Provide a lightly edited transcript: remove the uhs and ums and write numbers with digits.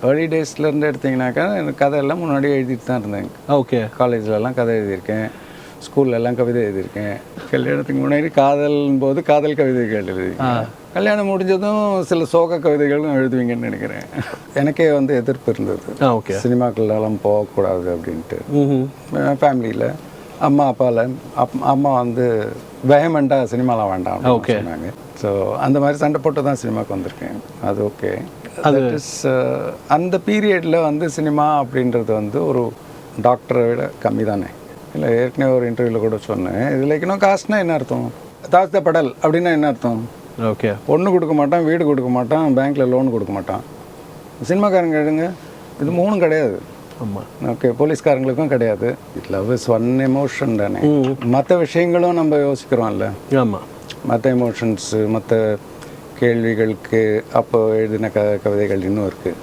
Early டேஸ்லேருந்து எடுத்திங்கனாக்கா எனக்கு கதையெல்லாம் முன்னாடி எழுதிட்டு தான் இருந்தேன். ஓகே. காலேஜ்லலாம் கதை எழுதியிருக்கேன், ஸ்கூல்லலாம் கவிதை எழுதியிருக்கேன். கல்யாணத்துக்கு முன்னாடி காதல் போது காதல் கவிதைகள் எழுதியிருக்கேன். கல்யாணம் முடிஞ்சதும் சில சோக கவிதைகளும் எழுதுவீங்கன்னு நினைக்கிறேன். எனக்கே வந்து எதிர்ப்பு இருந்தது, ஓகே, சினிமாக்கள்லாம் போகக்கூடாது அப்படின்ட்டு. ஃபேமிலியில் அம்மா அப்பாவில் அம்மா வந்து வெஹமெண்ட்டாக சினிமாலாம் வேண்டாம் அப்படின்னு சொன்னாங்க. ஸோ அந்த மாதிரி சண்டை போட்டு தான் சினிமாவுக்கு வந்திருக்கேன். அது ஓகே. அது அந்த பீரியடில் வந்து சினிமா அப்படின்றது வந்து ஒரு டாக்டரை விட கம்மி தானே. இல்லை, ஏற்கனவே ஒரு இன்டர்வியூவில் கூட சொன்னேன், இதில் இன்னும் காசுனா என்ன அர்த்தம், தாழ்த்த படல் அப்படின்னா என்ன அர்த்தம்? ஓகே, பொண்ணு கொடுக்க மாட்டான், வீடு கொடுக்க மாட்டான், பேங்க்கில் லோன் கொடுக்க மாட்டான். சினிமாக்காரங்க எடுங்க, இது மூணும் கிடையாது. ஆமாம். ஓகே, போலீஸ்காரங்களுக்கும் கிடையாது. லவ் இஸ் ஒன் எமோஷன் தானே. மற்ற விஷயங்களும் நம்ம யோசிக்கிறோம்ல. ஆமாம். மற்ற எமோஷன்ஸு, மற்ற கேள்விகளுக்கு அப்போ எழுதின கவிதைகள் இன்னும் இருக்குது.